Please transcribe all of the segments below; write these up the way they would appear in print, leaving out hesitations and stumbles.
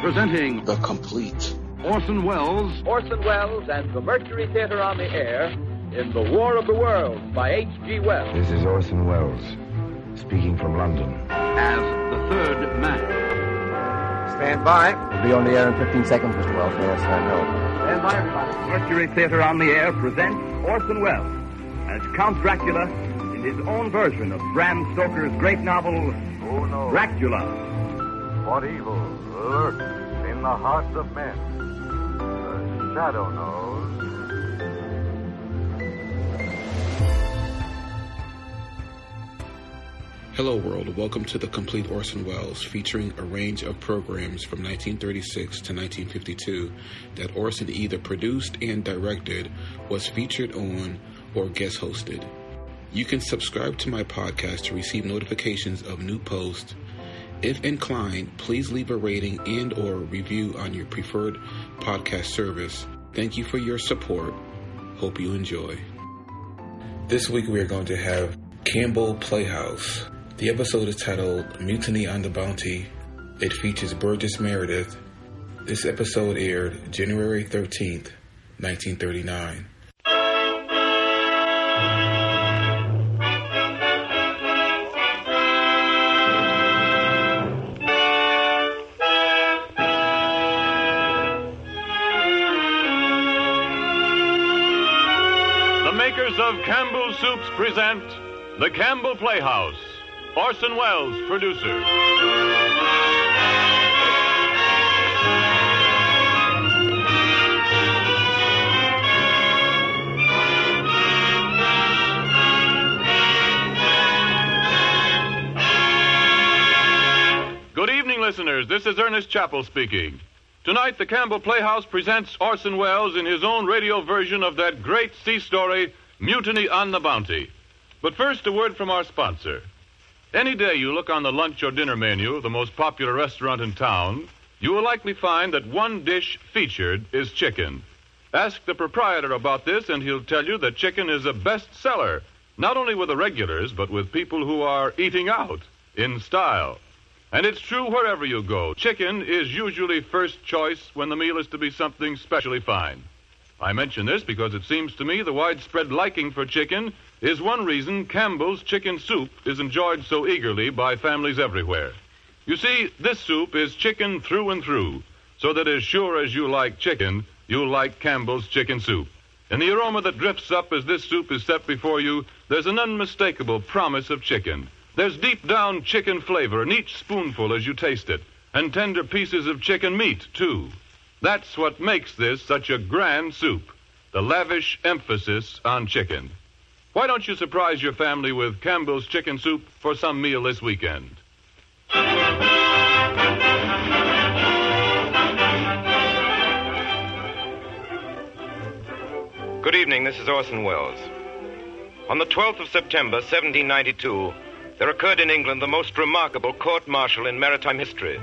Presenting The Complete Orson Welles and the Mercury Theater on the Air in The War of the Worlds by H.G. Wells. This is Orson Welles, speaking from London. as the third man. Stand by. We'll be on the air in 15 seconds, Mr. Wells. Yes, I know. Stand by, everybody. Mercury Theater on the Air presents Orson Welles as Count Dracula in his own version of Bram Stoker's great novel, Who knows Dracula. what evil lurks in the hearts of men? The shadow knows. Hello world, welcome to The Complete Orson Welles, featuring a range of programs from 1936 to 1952 that Orson either produced and directed, was featured on, or guest hosted. You can subscribe to my podcast to receive notifications of new posts. If inclined, please leave a rating and or review on your preferred podcast service. Thank you for your support. Hope you enjoy. This week we are going to have Campbell Playhouse. The episode is titled Mutiny on the Bounty. It features Burgess Meredith. This episode aired January 13th, 1939. The makers of Campbell Soups present The Campbell Playhouse. Orson Welles, producer. Good evening, listeners. This is Ernest Chappell speaking. Tonight, the Campbell Playhouse presents Orson Welles in his own radio version of that great sea story, Mutiny on the Bounty. But first, a word from our sponsor. Any day you look on the lunch or dinner menu of the most popular restaurant in town, you will likely find that one dish featured is chicken. Ask the proprietor about this, and he'll tell you that chicken is a bestseller, not only with the regulars, but with people who are eating out in style. And it's true wherever you go. Chicken is usually first choice when the meal is to be something specially fine. I mention this because it seems to me the widespread liking for chicken is one reason Campbell's chicken soup is enjoyed so eagerly by families everywhere. You see, this soup is chicken through and through, so that as sure as you like chicken, you'll like Campbell's chicken soup. In the aroma that drifts up as this soup is set before you, there's an unmistakable promise of chicken. There's deep down chicken flavor in each spoonful as you taste it, and tender pieces of chicken meat, too. That's what makes this such a grand soup, the lavish emphasis on chicken. Why don't you surprise your family with Campbell's chicken soup for some meal this weekend? Good evening, this is Orson Welles. On the 12th of September, 1792, there occurred in England the most remarkable court-martial in maritime history.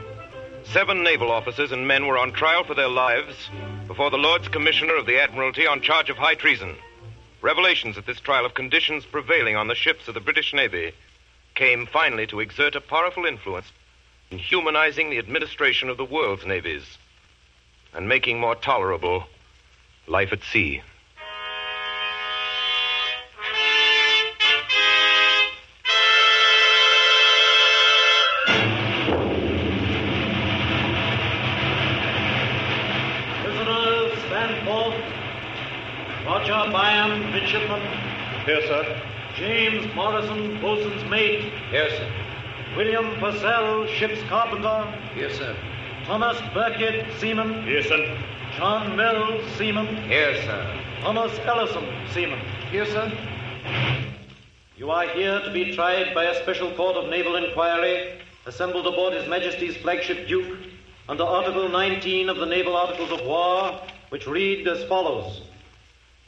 7 naval officers and men were on trial for their lives before the Lords Commissioner of the Admiralty on charge of high treason. Revelations at this trial of conditions prevailing on the ships of the British Navy came finally to exert a powerful influence in humanizing the administration of the world's navies and making more tolerable life at sea. Roger Byam, midshipman. Here, sir. James Morrison, boatswain's mate. Yes, sir. William Purcell, ship's carpenter. Yes, sir. Thomas Burkitt, seaman. Yes, sir. John Mills, seaman. Yes, sir. Thomas Ellison, seaman. Yes, sir. You are here to be tried by a special court of naval inquiry assembled aboard His Majesty's flagship Duke under Article 19 of the Naval Articles of War, which read as follows.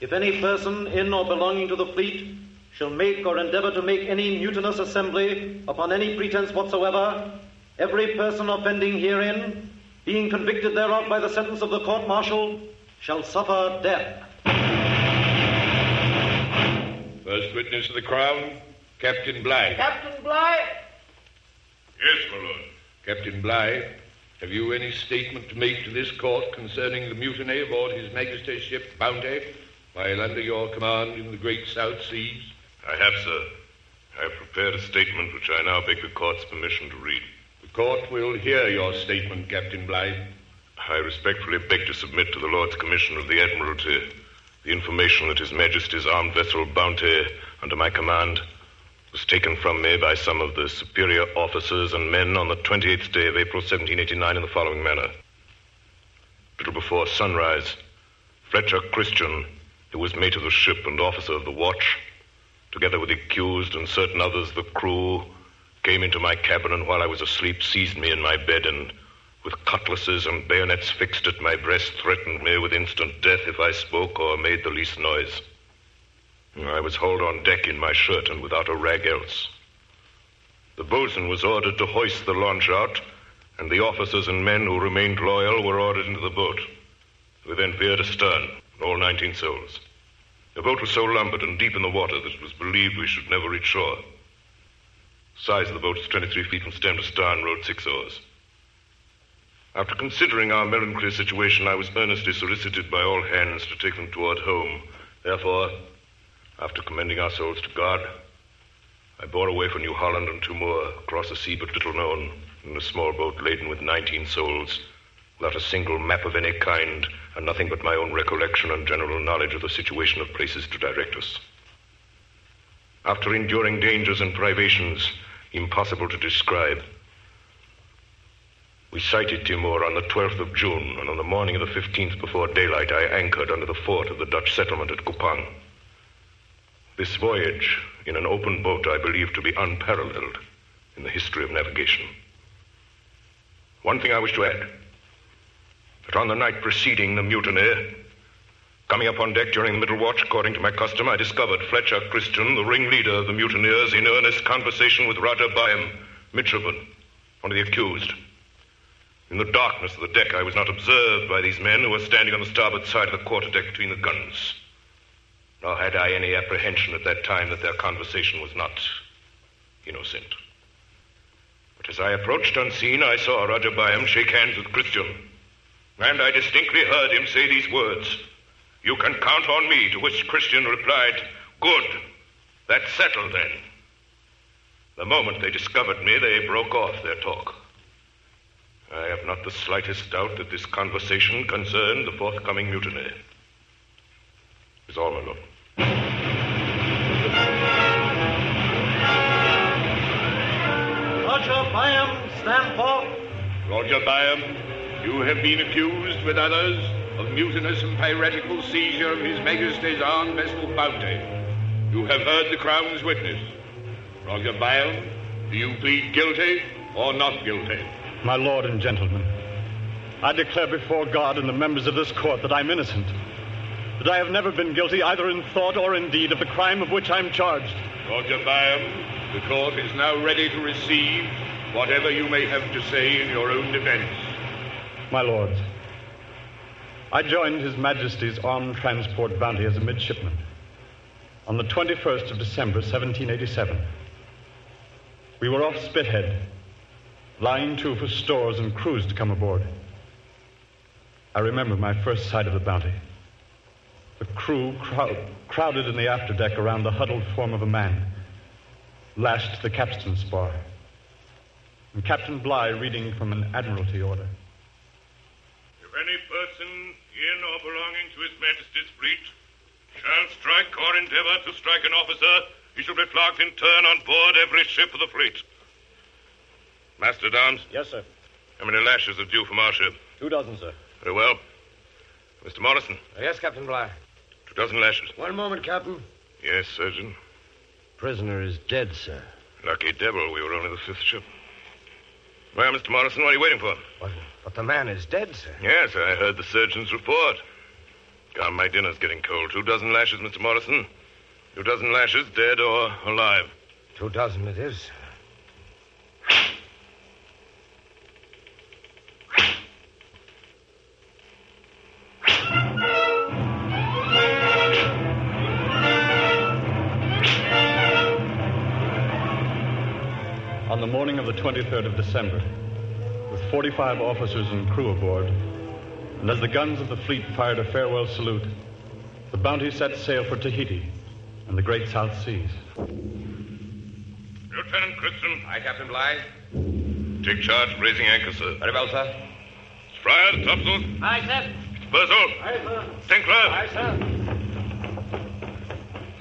If any person in or belonging to the fleet shall make or endeavor to make any mutinous assembly upon any pretense whatsoever, every person offending herein, being convicted thereof by the sentence of the court-martial, shall suffer death. First witness of the Crown, Captain Bligh. Captain Bligh? Yes, my lord. Captain Bligh, Have you any statement to make to this court concerning the mutiny aboard His Majesty's ship Bounty while under your command in the Great South Seas? I have, sir. I have prepared a statement which I now beg the court's permission to read. The court will hear your statement, Captain Bligh. I respectfully beg to submit to the Lord's Commission of the Admiralty the information that His Majesty's armed vessel Bounty, under my command, was taken from me by some of the superior officers and men on the 28th day of April, 1789, in the following manner. Little before sunrise, Fletcher Christian, who was mate of the ship and officer of the watch, together with the accused and certain others of the crew, came into my cabin, and while I was asleep, seized me in my bed, and with cutlasses and bayonets fixed at my breast, threatened me with instant death if I spoke or made the least noise. I was hauled on deck in my shirt and without a rag else. The boatswain was ordered to hoist the launch out, and the officers and men who remained loyal were ordered into the boat. We then veered astern, all 19 souls. The boat was so lumbered and deep in the water that it was believed we should never reach shore. The size of the boat was 23 feet from stem to stern, rowed 6 oars. After considering our melancholy situation, I was earnestly solicited by all hands to take them toward home. Therefore, after commending our souls to God, I bore away for New Holland and Timor, across a sea but little known, in a small boat laden with 19 souls, without a single map of any kind, and nothing but my own recollection and general knowledge of the situation of places to direct us. After enduring dangers and privations impossible to describe, we sighted Timor on the 12th of June, and on the morning of the 15th before daylight, I anchored under the fort of the Dutch settlement at Kupang. This voyage, in an open boat, I believe to be unparalleled in the history of navigation. One thing I wish to add, that on the night preceding the mutiny, coming up on deck during the middle watch, according to my custom, I discovered Fletcher Christian, the ringleader of the mutineers, in earnest conversation with Roger Byam, midshipman, one of the accused. In the darkness of the deck, I was not observed by these men who were standing on the starboard side of the quarterdeck between the guns. Nor had I any apprehension at that time that their conversation was not innocent. But as I approached unseen, I saw Roger Byam shake hands with Christian, and I distinctly heard him say these words, "You can count on me," to which Christian replied, "Good. That's settled then." The moment they discovered me, they broke off their talk. I have not the slightest doubt that this conversation concerned the forthcoming mutiny. Is all, my lord. Roger Byam, stand forth. Roger Byam, you have been accused with others of mutinous and piratical seizure of His Majesty's armed vessel Bounty. You have heard the Crown's witness. Roger Byam, do you plead guilty or not guilty? My lord and gentlemen, I declare before God and the members of this court that I'm innocent, that I have never been guilty either in thought or in deed of the crime of which I'm charged. Roger Byam, the court is now ready to receive whatever you may have to say in your own defense. My lords, I joined His Majesty's Armed Transport Bounty as a midshipman on the 21st of December, 1787. We were off Spithead, lying to for stores and crews to come aboard. I remember my first sight of the Bounty. The crew crowded in the afterdeck around the huddled form of a man, lashed to the capstan spar, and Captain Bligh reading from an Admiralty order. If any person in or belonging to His Majesty's fleet shall strike or endeavor to strike an officer, he shall be flogged in turn on board every ship of the fleet. Master at arms? Yes, sir. How many lashes are due from our ship? 2 dozen, sir. Very well. Mr. Morrison? Yes, Captain Bligh. 2 dozen lashes. One moment, Captain. Yes, Surgeon. Prisoner is dead, sir. Lucky devil, we were only the 5th ship. Well, Mr. Morrison, what are you waiting for? But the man is dead, sir. Yes, I heard the surgeon's report. Come, my dinner's getting cold. 2 dozen lashes, Mr. Morrison. 2 dozen lashes, dead or alive. 2 dozen it is, sir. On the morning of the 23rd of December, with 45 officers and crew aboard, and as the guns of the fleet fired a farewell salute, the Bounty set sail for Tahiti and the great South Seas. Lieutenant Christian. Aye, Captain Bligh. Take charge, raising anchor, sir. Very well, sir. Fryer, the topsails. Aye, sir. Spurzel. Aye, sir. Tinkler. Aye, sir.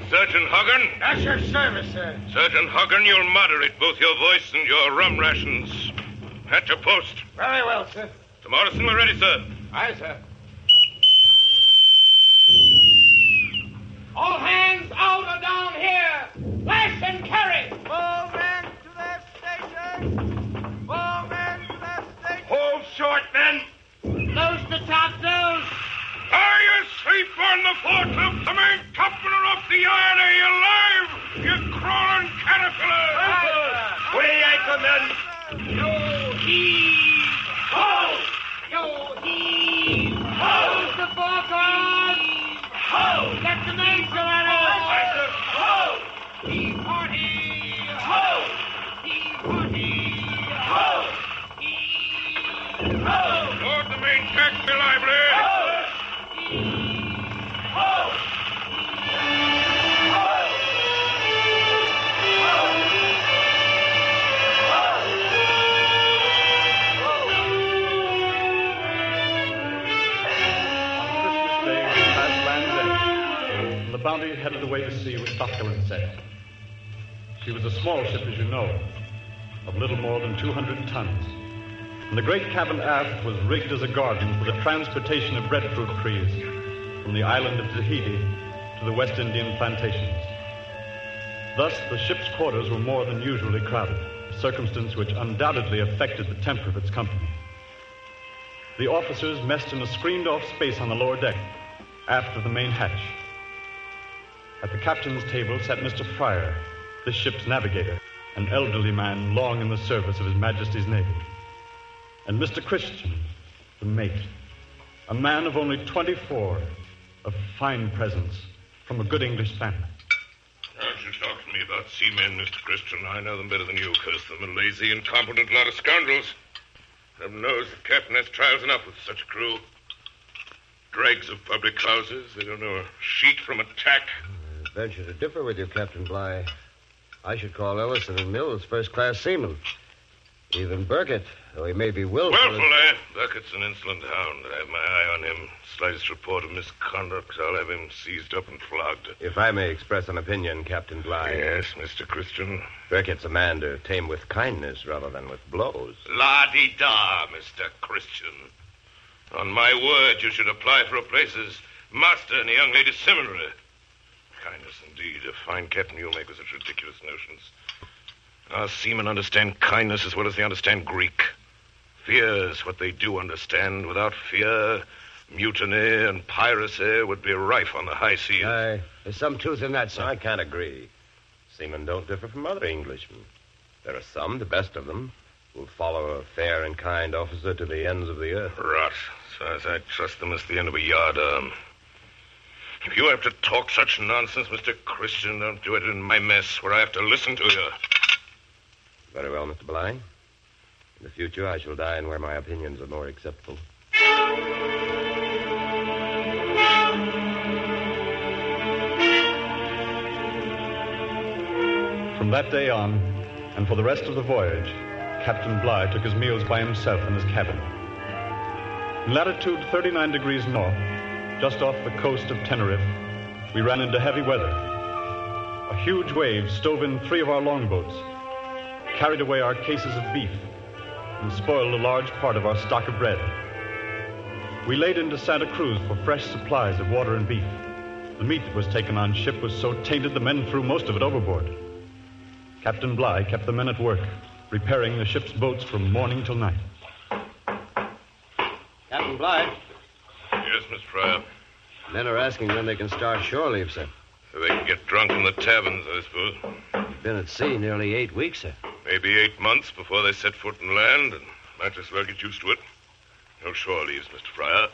Surgeon Hogan. At your service, sir. Surgeon Hogan, you'll moderate both your voice and your rum rations. At your post. Very well, sir. To Morrison, we're ready, sir. Aye, sir. All hands out or down here. Lash and carry. All men to their stations. All men to their stations. Hold short, men. Loose the topsails. Are you asleep on the foretop? The main topman off the yard. Are you alive? You crawling caterpillar. Way anchor, men. Yo heave. Ho! Yo heave. Ho! Loose the forecards. Ho! Get the mainsail at it. Ho! Heave hearty. Ho! Heave hearty. Ho! Heave. Ho! Lord the main tack, be lively. Ho! Ho! The Bounty headed away to sea with topgallant set. She was a small ship, as you know, of little more than 200 tons. And the great cabin aft was rigged as a garden for the transportation of breadfruit trees from the island of Tahiti to the West Indian plantations. Thus, the ship's quarters were more than usually crowded, a circumstance which undoubtedly affected the temper of its company. The officers messed in a screened-off space on the lower deck, aft of the main hatch. At the captain's table sat Mr. Fryer, this ship's navigator, an elderly man long in the service of His Majesty's Navy. And Mr. Christian, the mate, a man of only 24, of fine presence, from a good English family. Don't you talk to me about seamen, Mr. Christian. I know them better than you. Curse them, a lazy, incompetent lot of scoundrels. Heaven knows the captain has trials enough with such a crew. Dregs of public houses. They don't know a sheet from a tack. I venture to differ with you, Captain Bligh. I should call Ellison and Mills first-class seamen. Even Burkett, though he may be willful... Willful, eh? Burkett's an insolent hound. I have my eye on him. Slightest report of misconduct, I'll have him seized up and flogged. If I may express an opinion, Captain Bligh... Yes, Mr. Christian? Burkett's a man to tame with kindness rather than with blows. La-di-da, Mr. Christian. On my word, you should apply for a place as master in a young lady's seminary. Kindness, indeed. A fine captain you'll make with such ridiculous notions. Our seamen understand kindness as well as they understand Greek. Fear is what they do understand. Without fear, mutiny and piracy would be rife on the high seas. Aye, there's some truth in that, sir. I can't agree. Seamen don't differ from other Englishmen. There are some, the best of them, who'll follow a fair and kind officer to the ends of the earth. Rot. As far as I trust them as the end of a yardarm. If you have to talk such nonsense, Mr. Christian, don't do it in my mess where I have to listen to you. Very well, Mr. Bligh. In the future, I shall dine where my opinions are more acceptable. From that day on, and for the rest of the voyage, Captain Bligh took his meals by himself in his cabin. In latitude 39 degrees north, just off the coast of Tenerife, we ran into heavy weather. A huge wave stove in 3 of our longboats, carried away our cases of beef, and spoiled a large part of our stock of bread. We laid into Santa Cruz for fresh supplies of water and beef. The meat that was taken on ship was so tainted the men threw most of it overboard. Captain Bligh kept the men at work, repairing the ship's boats from morning till night. Captain Bligh. Yes, Mr. Fryer. Men are asking when they can start shore leave, sir. So they can get drunk in the taverns, I suppose. Been at sea nearly 8 weeks, sir. Maybe 8 months before they set foot in land, and might as well get used to it. No shore leaves, Mr. Fryer.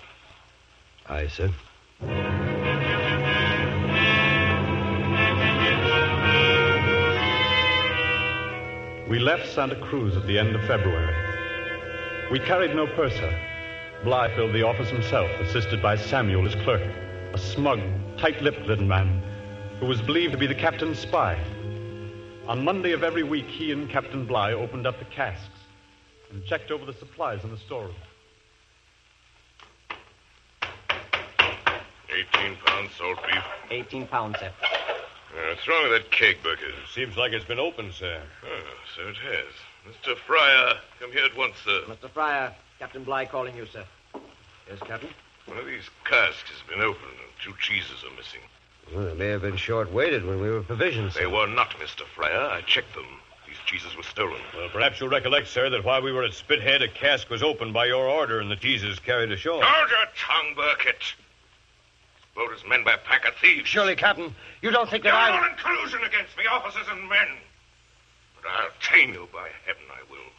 Aye, sir. We left Santa Cruz at the end of February. We carried no purser. Bligh filled the office himself, assisted by Samuel, his clerk, a smug, tight-lipped little man who was believed to be the captain's spy. On Monday of every week, he and Captain Bligh opened up the casks and checked over the supplies in the storeroom. 18 pounds salt beef. 18 pounds, sir. What's wrong with that keg, Burgess? Seems like it's been opened, sir. Oh, so it has. Mr. Fryer, come here at once, sir. Mr. Fryer, Captain Bligh calling you, sir. Yes, Captain? One of these casks has been opened and 2 cheeses are missing. Well, they may have been short-waited when we were provisioned, sir. They were not, Mr. Fryer. I checked them. These cheeses were stolen. Well, perhaps you'll recollect, sir, that while we were at Spithead, a cask was opened by your order and the cheeses carried ashore. Hold your tongue, Burkett. This boat is manned by a pack of thieves. Surely, Captain, you don't think that You're all in collusion against me, officers and men. But I'll tame you, by heaven I will.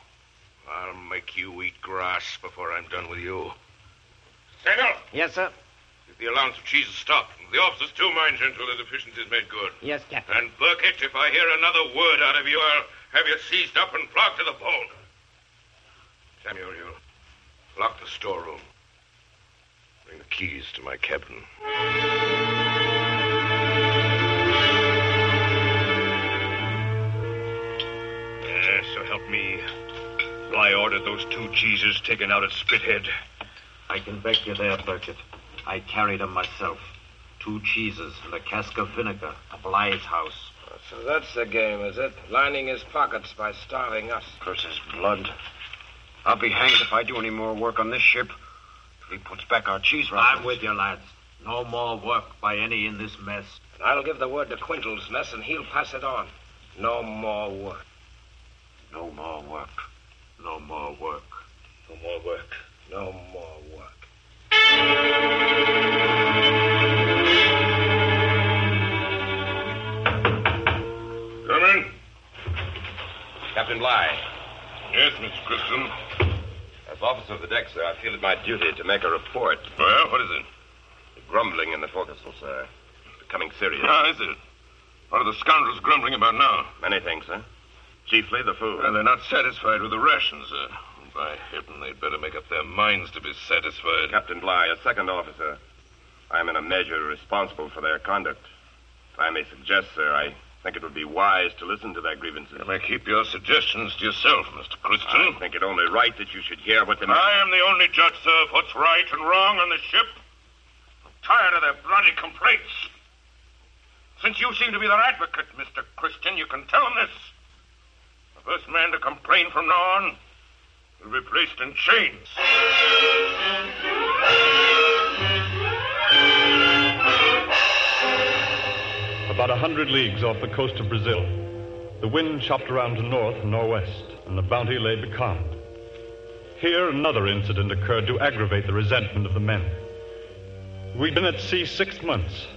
I'll make you eat grass before I'm done with you. Samuel! Yes, sir? If the allowance of cheese is stopped, the officers too, mind you, until the deficiency is made good. Yes, Captain. And, Burkett, if I hear another word out of you, I'll have you seized up and flogged to the bone. Samuel, you lock the storeroom. Bring the keys to my cabin. So help me. Bligh ordered those 2 cheeses taken out at Spithead. I can back you there, Burkett. I carried them myself. 2 cheeses and a cask of vinegar to Bligh's house. So that's the game, is it? Lining his pockets by starving us. Curse his blood. I'll be hanged if I do any more work on this ship. If he puts back our cheese rations. I'm with you, lads. No more work by any in this mess. And I'll give the word to Quintal's mess, and he'll pass it on. No more work. No more work. No more work. No more work. No more work. Come in. Captain Bligh. Yes, Mr. Christian. As officer of the deck, sir, I feel it my duty to make a report. Well, what is it? The grumbling in the forecastle, sir. It's becoming serious. Ah, is it? What are the scoundrels grumbling about now? Many things, sir. Chiefly the food. And they're not satisfied with the rations, sir. By heaven, they'd better make up their minds to be satisfied. Captain Bligh, a second officer. I am in a measure responsible for their conduct. If I may suggest, sir, I think it would be wise to listen to their grievances. You may keep your suggestions to yourself, Mr. Christian. I think it only right that you should hear what the men... I am the only judge, sir, of what's right and wrong on the ship. I'm tired of their bloody complaints. Since you seem to be their advocate, Mr. Christian, you can tell them this. The first man to complain from now on will be placed in chains. About 100 leagues off the coast of Brazil, the wind chopped around to north and northwest, and the Bounty lay becalmed. Here, another incident occurred to aggravate the resentment of the men. We'd been at sea 6 months,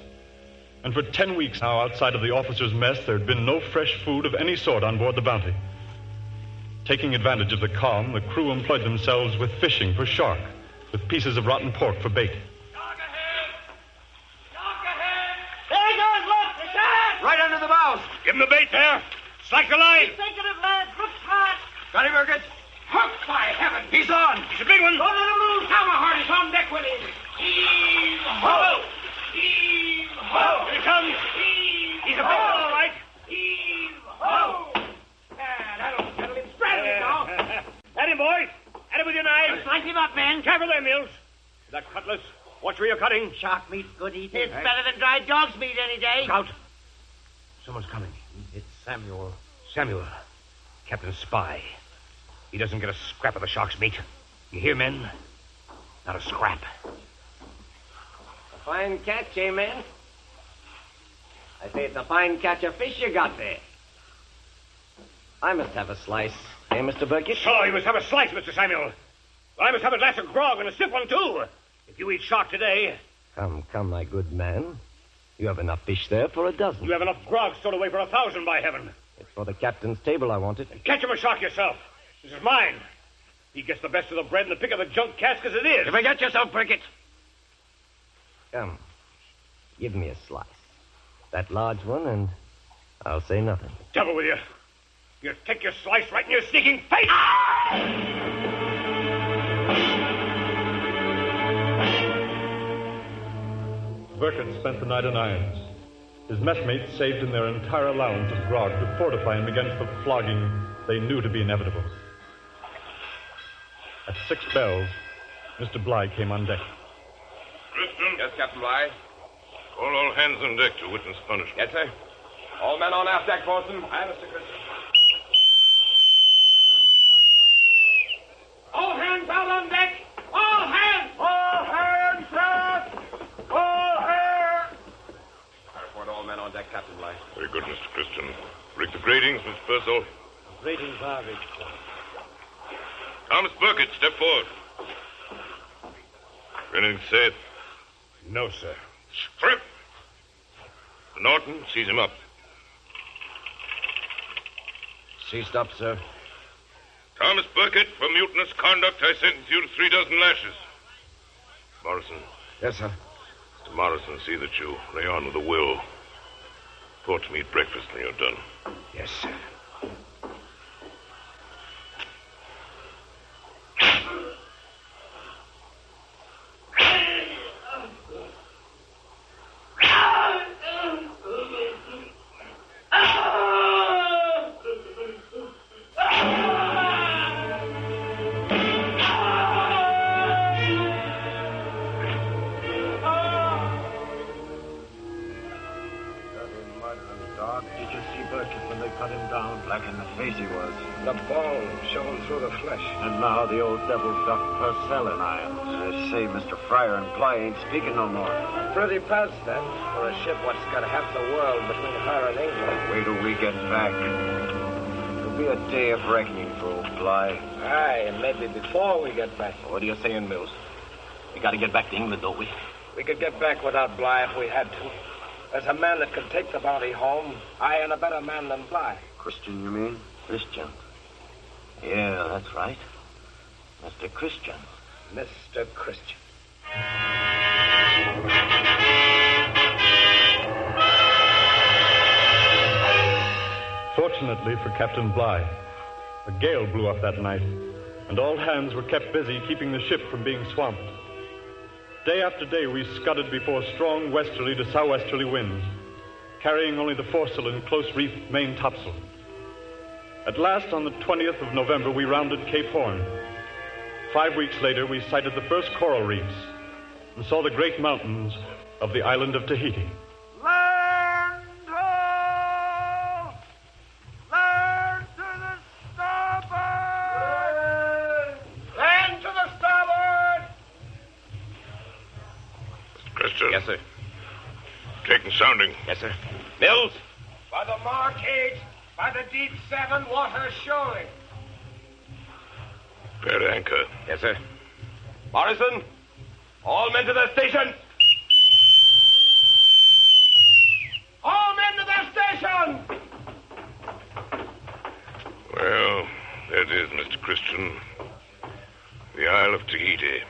and for 10 weeks now, outside of the officers' mess, there had been no fresh food of any sort on board the Bounty. Taking advantage of the calm, the crew employed themselves with fishing for shark, with pieces of rotten pork for bait. There he goes, look, the shark! Right under the bows. Give him the bait there. Slack the line. He's thinking of lads. Look hard. Got him, Burgess? Hook, by heaven! He's on. He's a big one. Don't let him lose. Hammerheart is on deck with him. Heave ho! Heave ho! Here he comes. He's a big one, all right. Heave ho! That'll settle him straight now. At him, boys. At him with your knives. Slice him up, man. Careful there, Mills. That cutlass. Watch where you're cutting. Shark meat's good eating. It's better than dried dog's meat any day. Look out. Someone's coming. It's Samuel. Samuel. Captain's spy. He doesn't get a scrap of the shark's meat. You hear, men? Not a scrap. A fine catch, eh, man? I say it's a fine catch of fish you got there. I must have a slice. Eh, Mr. Burgess? So you must have a slice, Mr. Samuel. Well, I must have a glass of grog and a stiff one, too. If you eat shark today... Come, my good man. You have enough fish there for a dozen. You have enough grog stored away for 1,000, by heaven. It's for the captain's table I want it. Catch him a shark yourself. This is mine. He gets the best of the bread and the pick of the junk cask as it is. You forget yourself, Burgett. Come. Give me a slice. That large one, and I'll say nothing. Devil with you. You take your slice right in your sneaking face. Burkett spent the night in irons. His messmates saved in their entire allowance of grog to fortify him against the flogging they knew to be inevitable. At 6 bells, Mr. Bligh came on deck. Christian? Yes, Captain Bligh. Call all hands on deck to witness punishment. Yes, sir. All men on aft deck, Orson. Aye, Mr. Christian. All hands out on deck! All hands! All hands, sir! All hands! I report all men on deck, Captain Bligh. Very good, Mr. Christian. Rig the gratings, Miss Purcell. Gratings are rigged, sir. Thomas Burkett, step forward. Anything to say? No, sir. Strip! Norton, seize him up. Seized up, sir. Thomas Burkett, for mutinous conduct, I sentence you to 3 dozen lashes. Morrison. Yes, sir. Mr. Morrison, see that you lay on with a will. Report to me at breakfast when you're done. Yes, sir. The bone showing through the flesh. And now the old devil ducked Purcell in irons. I say, Mr. Fryer and Bligh ain't speaking no more. Pretty buzz, then, for a ship what's got half the world between her and England. Wait till we get back. It'll be a day of reckoning for old Bligh. Aye, and maybe before we get back. What are you saying, Mills? We got to get back to England, don't we? We could get back without Bligh if we had to. There's a man that could take the bounty home. I and a better man than Bligh. Christian, you mean? Christian. Yeah, that's right. Mr. Christian. Mr. Christian. Fortunately for Captain Bligh, a gale blew up that night, and all hands were kept busy keeping the ship from being swamped. Day after day, we scudded before strong westerly to southwesterly winds, carrying only the foresail and close-reefed main topsail. At last, on the 20th of November, we rounded Cape Horn. 5 weeks later, we sighted the first coral reefs and saw the great mountains of the island of Tahiti. Land ho! Land to the starboard! Land to the starboard! Mr. Christian. Yes, sir. Taking sounding. Yes, sir. Mills. By the mark 8, by the deep 7, water shoaling. Fair anchor. Yes, sir. Morrison, all men to their stations. All men to their station! Well, there it is, Mr. Christian. The Isle of Tahiti.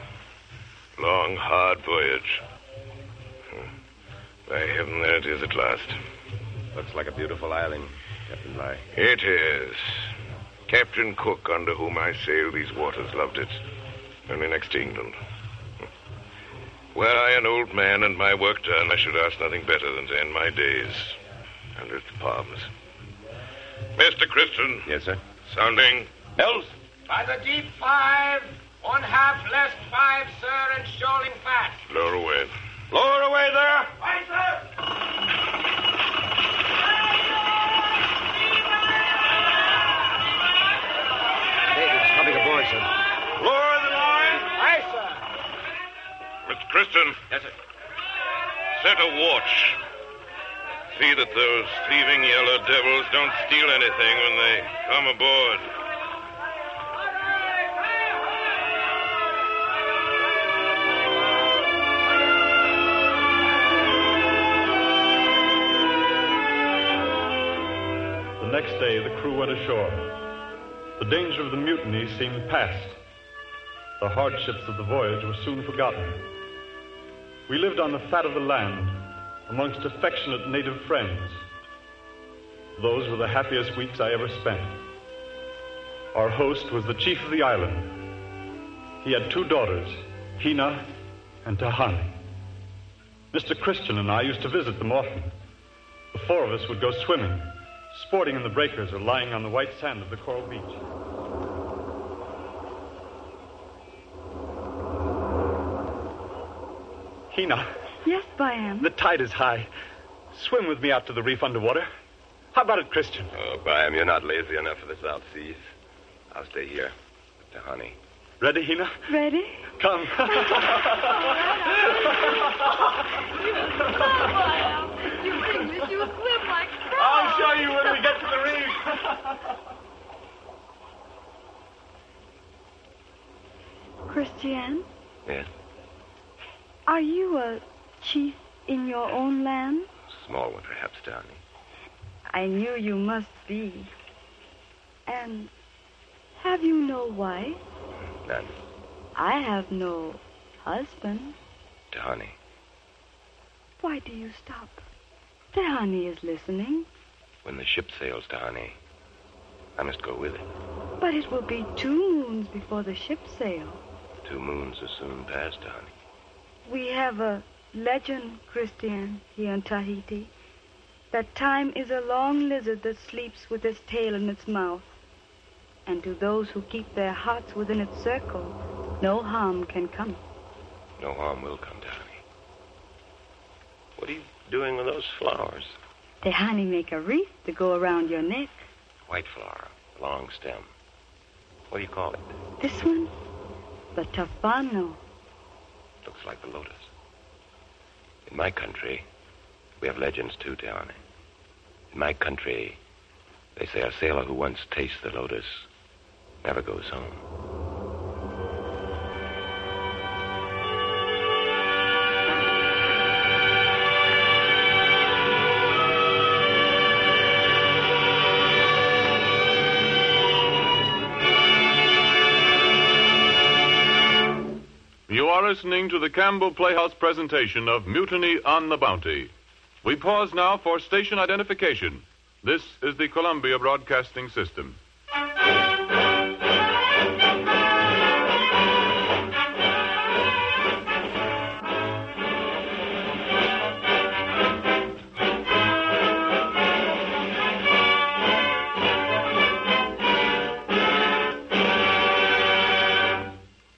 Long, hard voyage. By heaven, there it is at last. Looks like a beautiful island, Captain Bligh. It is. Captain Cook, under whom I sail these waters, loved it. Only next to England. Were I an old man and my work done, I should ask nothing better than to end my days under its palms. Mr. Christian. Yes, sir. Sounding. Mills. By the deep 5, 1/2 less 5, sir, and shoaling fast. Lower away. Lower away there. Aye, sir. David's coming aboard, sir. Lower the line. Aye, sir. Mr. Christian. Yes, sir. Set a watch. See that those thieving yellow devils don't steal anything when they come aboard. The next day, the crew went ashore. The danger of the mutiny seemed past. The hardships of the voyage were soon forgotten. We lived on the fat of the land, amongst affectionate native friends. Those were the happiest weeks I ever spent. Our host was the chief of the island. He had 2 daughters, Hina and Tahani. Mr. Christian and I used to visit them often. The four of us would go swimming, sporting in the breakers or lying on the white sand of the coral beach. Hina. Yes, Byam. The tide is high. Swim with me out to the reef underwater. How about it, Christian? Oh, Byam, you're not lazy enough for the South Seas. I'll stay here with the honey. Ready, Hina? Ready? Come. You English, you swim like frogs. I'll show you when we get to the reef. Christian, Yes, are you a chief in your own land? small one perhaps, Downey. I knew you must be. And have you no wife? None. I have no husband. Downey. Why do you stop? Tehani is listening. When the ship sails, Downey, I must go with it. But it will be 2 moons before the ship sails. 2 moons are soon past, Downey. We have a legend, Christian, here in Tahiti, that time is a long lizard that sleeps with its tail in its mouth. And to those who keep their hearts within its circle, no harm can come. No harm will come, Downey. What are you doing with those flowers? Tehani make a wreath to go around your neck. White flower, long stem. What do you call it? This one, the tafano. Looks like the lotus. In my country, we have legends too, Downey. In my country, they say a sailor who once tastes the lotus never goes home. You are listening to the Campbell Playhouse presentation of Mutiny on the Bounty. We pause now for station identification. This is the Columbia Broadcasting System.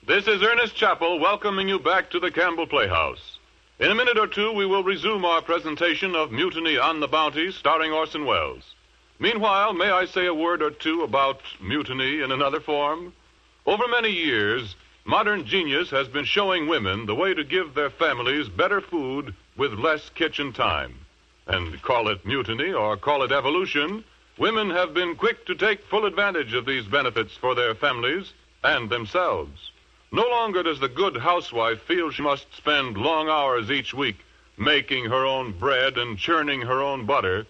This is Ernest Chappell welcoming you back to the Campbell Playhouse. In a minute or two, we will resume our presentation of Mutiny on the Bounty, starring Orson Welles. Meanwhile, may I say a word or two about mutiny in another form? Over many years, modern genius has been showing women the way to give their families better food with less kitchen time. And call it mutiny or call it evolution, women have been quick to take full advantage of these benefits for their families and themselves. No longer does the good housewife feel she must spend long hours each week making her own bread and churning her own butter.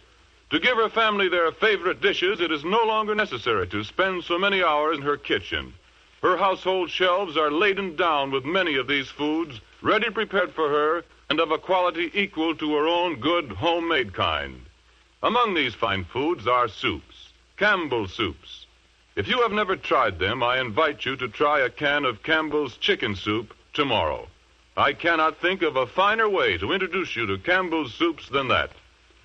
To give her family their favorite dishes, it is no longer necessary to spend so many hours in her kitchen. Her household shelves are laden down with many of these foods, ready prepared for her and of a quality equal to her own good homemade kind. Among these fine foods are soups, Campbell's soups. If you have never tried them, I invite you to try a can of Campbell's chicken soup tomorrow. I cannot think of a finer way to introduce you to Campbell's soups than that.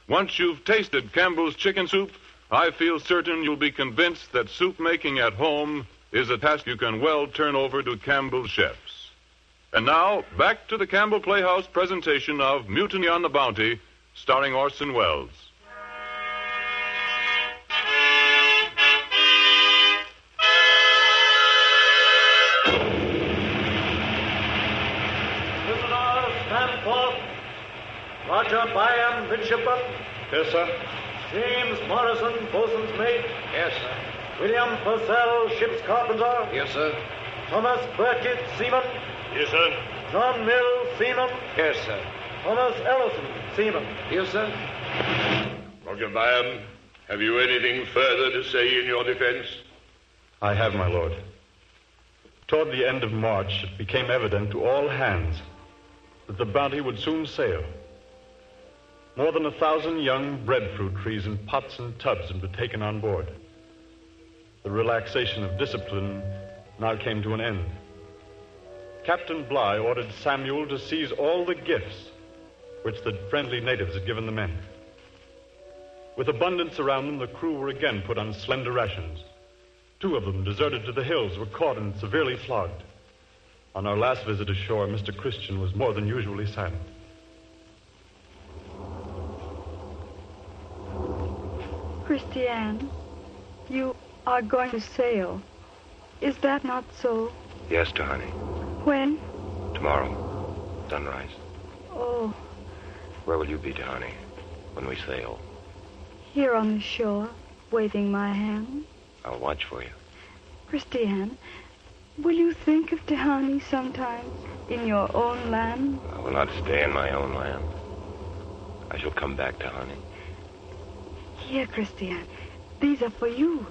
Once you've tasted Campbell's chicken soup, I feel certain you'll be convinced that soup making at home is a task you can well turn over to Campbell's chefs. And now, back to the Campbell Playhouse presentation of Mutiny on the Bounty, starring Orson Welles. Roger Byam, midshipman. Yes, sir. James Morrison, bosun's mate. Yes, sir. William Purcell, ship's carpenter. Yes, sir. Thomas Burkitt, seaman. Yes, sir. John Mill, seaman. Yes, sir. Thomas Ellison, seaman. Yes, sir. Roger Byam, have you anything further to say in your defense? I have, my lord. Toward the end of March, it became evident to all hands that the Bounty would soon sail. More than 1,000 young breadfruit trees in pots and tubs had been taken on board. The relaxation of discipline now came to an end. Captain Bligh ordered Samuel to seize all the gifts which the friendly natives had given the men. With abundance around them, the crew were again put on slender rations. 2 of them, deserted to the hills, were caught and severely flogged. On our last visit ashore, Mr. Christian was more than usually silent. Christian, you are going to sail. Is that not so? Yes, Tahani. When? Tomorrow. Sunrise. Oh, Where will you be, Tahani, when we sail? here on the shore, waving my hand. I'll watch for you. Christian, will you think of Tehani sometimes in your own land? I will not stay in my own land. I shall come back, Tahani. Here, Christian, these are for you.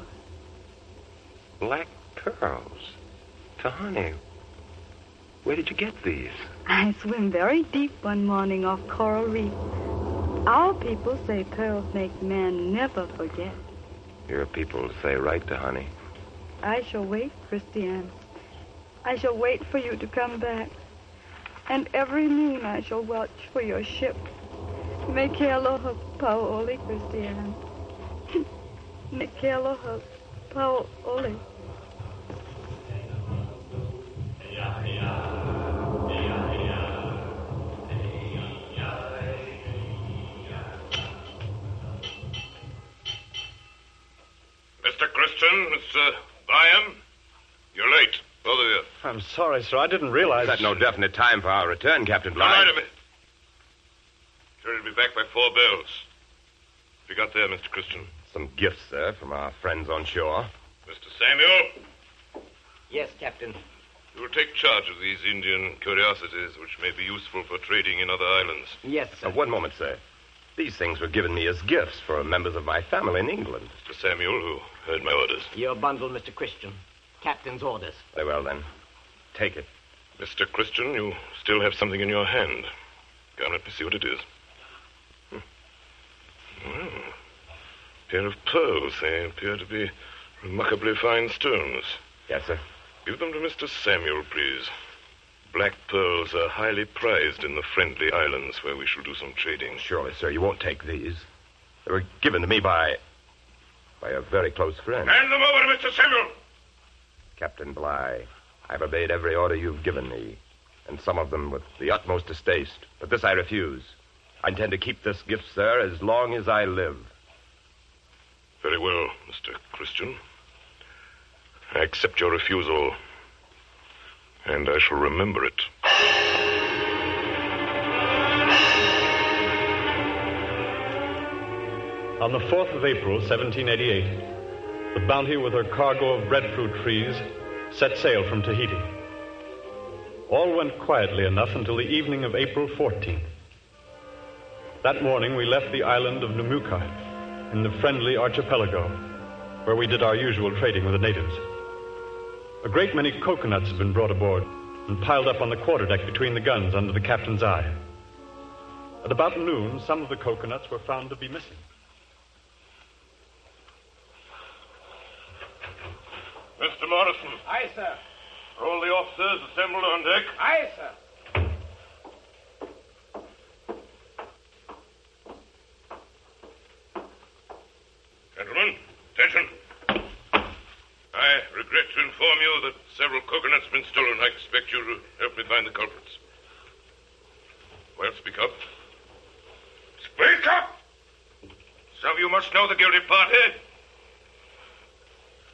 Black pearls. Tahani, where did you get these? I swim very deep one morning off Coral Reef. Our people say pearls make men never forget. Your people say right, Tahani. I shall wait, Christian. I shall wait for you to come back. And every moon I shall watch for your ship. Me aloha paoli, Christian. Me aloha paoli. Mr. Christian, Mr. Byam, you're late, both of you. I'm sorry, sir. I didn't realize... Is that no definite time for our return, Captain Bligh? Now, wait a minute. Sure he'll be back by 4 bells. What you got there, Mr. Christian? Some gifts, sir, from our friends on shore. Mr. Samuel, Yes, Captain. you will take charge of these Indian curiosities which may be useful for trading in other islands. Yes, sir. One moment, sir. These things were given me as gifts for members of my family in England. Mr. Samuel, who heard my orders. Your bundle, Mr. Christian. Captain's orders. Very well, then. Take it. Mr. Christian, you still have something in your hand. Go on, let me see what it is. Well, pair of pearls. They appear to be remarkably fine stones. Yes, sir. Give them to Mr. Samuel, please. Black pearls are highly prized in the Friendly Islands where we shall do some trading. Surely, sir, you won't take these. They were given to me by a very close friend. Hand them over to Mr. Samuel. Captain Bligh, I've obeyed every order you've given me, and some of them with the utmost distaste. But this I refuse. I intend to keep this gift, sir, as long as I live. Very well, Mr. Christian. I accept your refusal, and I shall remember it. On the 4th of April, 1788, the Bounty with her cargo of breadfruit trees set sail from Tahiti. All went quietly enough until the evening of April 14th. That morning, we left the island of Numuka in the Friendly Archipelago, where we did our usual trading with the natives. A great many coconuts had been brought aboard and piled up on the quarterdeck between the guns under the captain's eye. At about noon, some of the coconuts were found to be missing. Mr. Morrison. Aye, sir. Are all the officers assembled on deck? Aye, sir. Gentlemen, attention. I regret to inform you that several coconuts have been stolen. I expect you to help me find the culprits. Well, speak up. Speak up! Some of you must know the guilty party.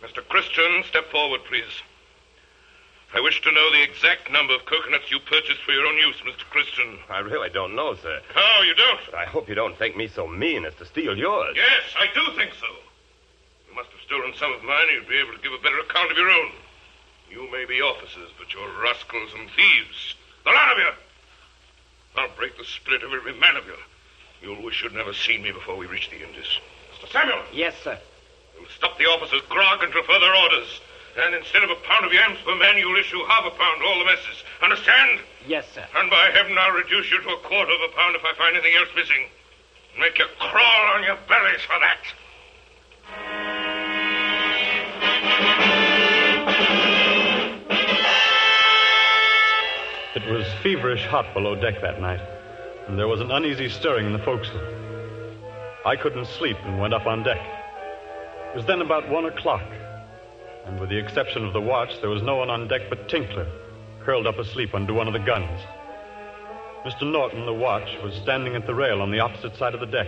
Mr. Christian, step forward, please. I wish to know the exact number of coconuts you purchased for your own use, Mr. Christian. I really don't know, sir. Oh, you don't? But I hope you don't think me so mean as to steal yours. Yes, I do think so. You must have stolen some of mine. You'd be able to give a better account of your own. You may be officers, but you're rascals and thieves. The lot of you. I'll break the spirit of every man of you. You'll wish you'd never seen me before we reach the Indies. Mr. Samuel. Yes, sir. You'll stop the officers' grog until further orders. And instead of a pound of yams per man, you'll issue half a pound to all the messes. Understand? Yes, sir. And by heaven, I'll reduce you to a quarter of a pound if I find anything else missing. Make you crawl on your bellies for that. It was feverish hot below deck that night. and there was an uneasy stirring in the forecastle. I couldn't sleep and went up on deck. It was then about 1 o'clock, and with the exception of the watch, there was no one on deck but Tinkler, curled up asleep under one of the guns. Mr. Norton, the watch, was standing at the rail on the opposite side of the deck.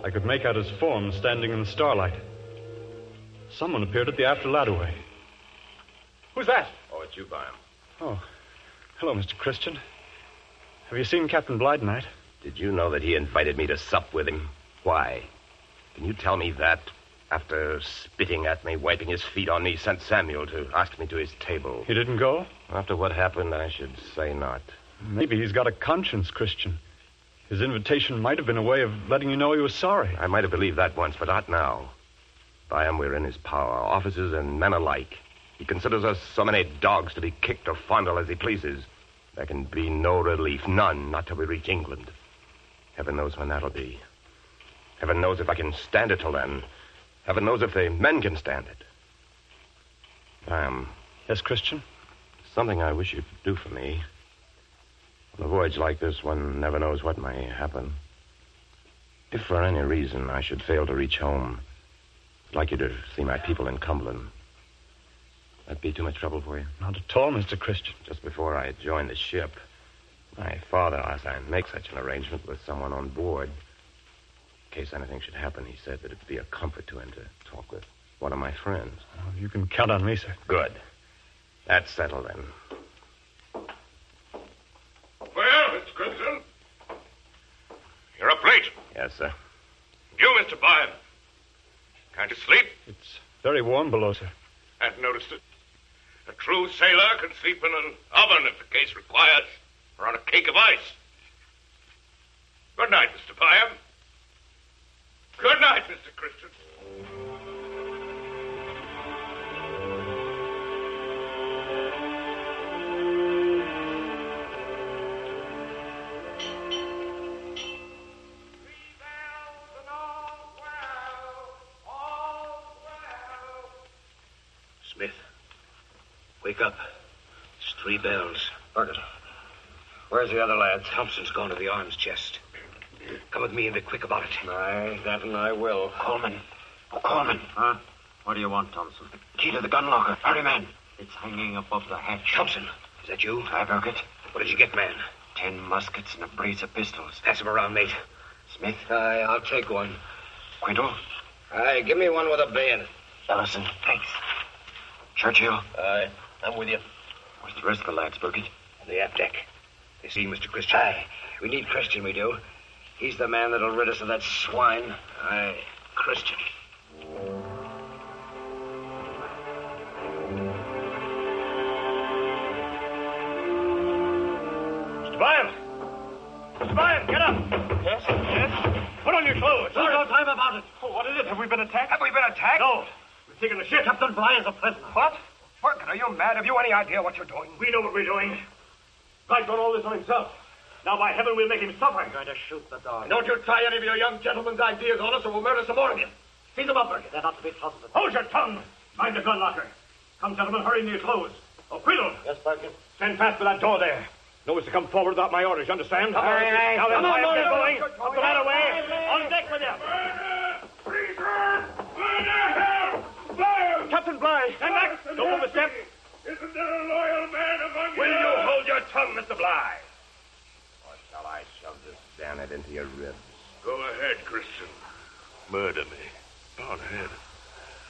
I could make out his form standing in the starlight. Someone appeared at the after ladderway. Who's that? Oh, it's you, Byam. Oh, hello, Mr. Christian. Have you seen Captain Bligh tonight? Did you know that he invited me to sup with him? Why? Can you tell me that? After spitting at me, wiping his feet on me, sent Samuel to ask me to his table. He didn't go? After what happened, I should say not. Maybe he's got a conscience, Christian. His invitation might have been a way of letting you know he was sorry. I might have believed that once, but not now. Byam, we're in his power, officers and men alike. He considers us so many dogs to be kicked or fondled as he pleases. There can be no relief, none, not till we reach England. Heaven knows when that'll be. Heaven knows if I can stand it till then. Heaven knows if the men can stand it. Byam. Yes, Christian? Something I wish you'd do for me. On a voyage like this, one never knows what may happen. If for any reason I should fail to reach home, I'd like you to see my people in Cumberland. That'd be too much trouble for you? Not at all, Mr. Christian. Just before I joined the ship, my father asked I make such an arrangement with someone on board. In case anything should happen, he said that it'd be a comfort to him to talk with one of my friends. Oh, you can count on me, sir. Good. That's settled, then. Well, Mr. Christian. You're up late. Yes, sir. You, Mr. Byam. Can't you sleep? It's very warm below, sir. Hadn't noticed it. A true sailor can sleep in an oven if the case requires, or on a cake of ice. Good night, Mr. Byam. Good night, Mr. Christian. Smith, wake up. It's 3 bells. Burgess, where's the other lads? Thompson's gone to the arms chest. Come with me and be quick about it. Aye, that and I will. Coleman. Oh, Coleman. Huh? What do you want, Thompson? Key to the gun locker. Hurry, man. It's hanging above the hatch. Thompson, is that you? Aye, Burgess. What did you get, man? 10 muskets and a brace of pistols. Pass them around, mate. Smith? Aye, I'll take one. Quinto? Aye, give me one with a bayonet. Ellison. Thanks. Churchill? Aye, I'm with you. Where's the rest of the lads, Burgess? On the aft deck. They see Mr. Christian. Aye, we need Christian, we do. He's the man that'll rid us of that swine. Aye, Christian. Mr. Byam! Mr. Byam, get up! Yes? Yes? Put on your clothes. Lose no time about it. Oh, what is it? Have we been attacked? Have we been attacked? No. We've taken the ship. Captain Bligh is a prisoner. What? Burgess, are you mad? Have you any idea what you're doing? We know what we're doing. Bligh's done all this on himself. Now, by heaven, we'll make him suffer. I'm going to shoot the dog. Don't you try any of your young gentlemen's ideas on us, or we'll murder some more of you. Seize them up, Burgess. They're not to be trusted. Hold your tongue. Mind the gun locker. Come, gentlemen, hurry into your clothes. Oh, Quiddle. Yes, Burgess. Stand fast by that door there. No one's to come forward without my orders, you understand? Aye. Now, Come on, get going. no. Up the ladder way. On deck with you. Captain Bligh. Stand back. Don't move a step. Isn't there a loyal man among you? Will you hold your tongue, Mr. Bligh? Or shall I shove this bayonet into your ribs? Go ahead, Christian. Murder me. Go ahead.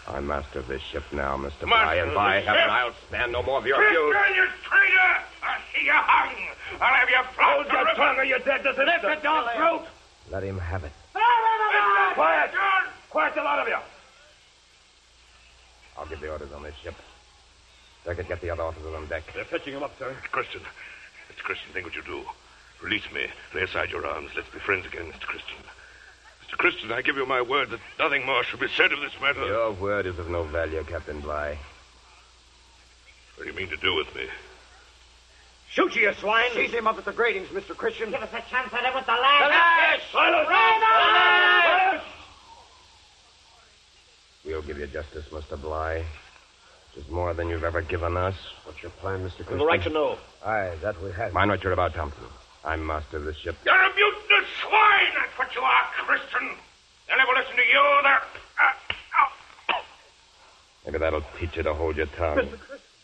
I'm master of this ship now, Mr. Master Bligh, and by of the heaven, ship? I'll stand no more of your abuse. Christian, you traitor! I'll see you hung. I'll have you flogged. Hold your tongue or you're dead this instant. Lift the dog's throat. Let him have it. Quiet. Quiet, the lot of you. I'll give the orders on this ship. Second, get the other officers on deck. They're fetching him up, sir. Christian, think what you do. Release me. Lay aside your arms. Let's be friends again, Mr. Christian. Mr. Christian, I give you my word that nothing more shall be said of this matter. Your word is of no value, Captain Bligh. What do you mean to do with me? Shoot you swine. Seize him up at the gratings, Mr. Christian. Give us a chance at it with the lash. The lash! Silence! Silence! We'll give you justice, Mr. Bligh. Which is more than you've ever given us. What's your plan, Mr. Christian? We've the right to know. Aye, that we have. Mind what you're about, Thompson. I'm master of the ship. You're a mutinous swine, that's what you are, Christian. They'll never listen to you. Maybe that'll teach you to hold your tongue.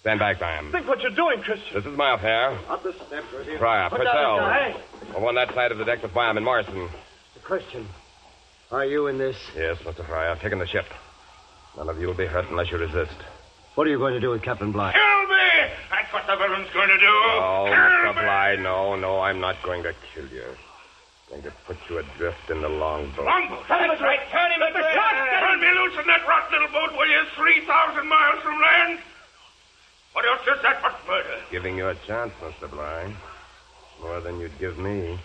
Stand back, Byam. Think what you're doing, Christian. This is my affair. Up the step, Bertie. Fryer, Put down the guy. Purcell. Over on that side of the deck with Byam and Morrison. Christian, are you in this? Yes, Mr. Fryer. I've taken the ship. None of you will be hurt unless you resist. What are you going to do with Captain Bligh? Kill me! That's what the villain's going to do. Oh, Kill Mr. me! Bligh, no, I'm not going to kill you. I'm going to put you adrift in the longboat. Longboat? That's right. Turn him into shot. Turn me loose in that rotten little boat, will you? 3,000 miles from land. What else is that but murder? Giving you a chance, Mr. Bligh. More than you'd give me.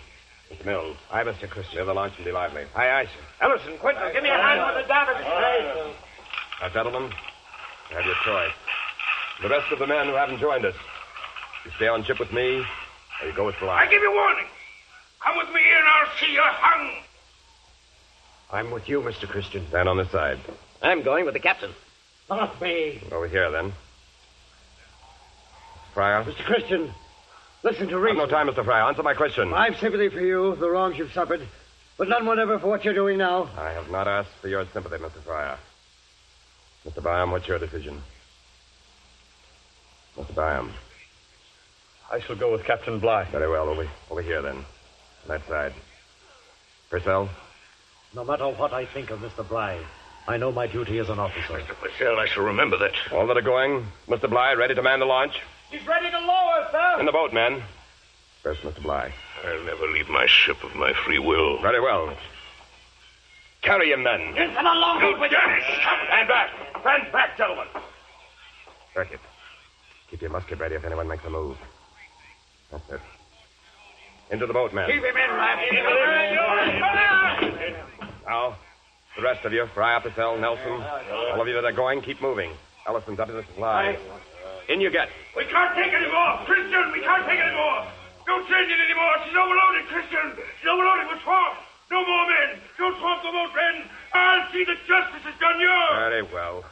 Mr. Mills. Aye, Mr. Christian. Clear the launch and be lively. Aye, sir. Ellison, Quinton, give me a hand with the davits. Now, gentlemen, you have your choice. The rest of the men who haven't joined us, you stay on ship with me, or you go with Bligh. I give you warning. Come with me and I'll see you hung. I'm with you, Mr. Christian. Stand on this side. I'm going with the captain. Not me. Over here, then. Fryer. Mr. Christian, listen to reason. I've no time, Mr. Fryer. Answer my question. I've sympathy for you, the wrongs you've suffered, but none whatever for what you're doing now. I have not asked for your sympathy, Mr. Fryer. Mr. Byam, what's your decision? Mr. Byam. I shall go with Captain Bligh. Very well. Over here, then. On that side. Purcell? No matter what I think of Mr. Bligh, I know my duty as an officer. Mr. Purcell, I shall remember that. All that are going. Mr. Bligh, ready to man the launch? He's ready to lower, sir. In the boat, men. First, Mr. Bligh. I'll never leave my ship of my free will. Very well. Carry him, men. Into the longboat with you. Stand back. Stand back, gentlemen. Burkett, keep your musket ready if anyone makes a move. That's it. Into the boat, men. Keep him in, Rap. Now, the rest of you, Fryer, Purcell, Nelson, all of you that are going, keep moving. Ellison's up to the supplies. In you get. We can't take any more. Christian, we can't take any more. Don't change it anymore. She's overloaded, Christian. She's overloaded with swamp. No more men. Don't swamp the boat, men. I'll see that justice is done you. Very well.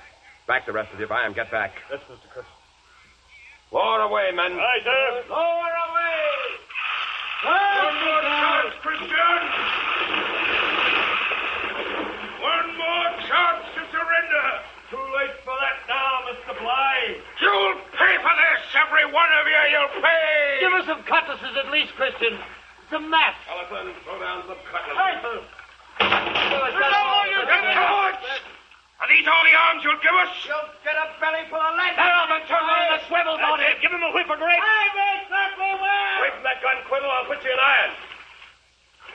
Back the rest of you. Byam, get back. Yes, Mr. Christian. Lower away, men. Aye, sir. Lower away. One more chance, Christian. One more chance to surrender. Too late for that now, Mr. Bligh. You'll pay for this, every one of you. You'll pay. Give us some cutlasses at least, Christian. Some mats. Ellison, throw down some cutlasses. Aye, sir. Are these all the arms you'll give us? You'll get a belly full of lead. Now, I'm turn on the swivels on him. Give him a whip of grape. I may certainly will. Wait from that gun, Quibble. I'll put you in irons.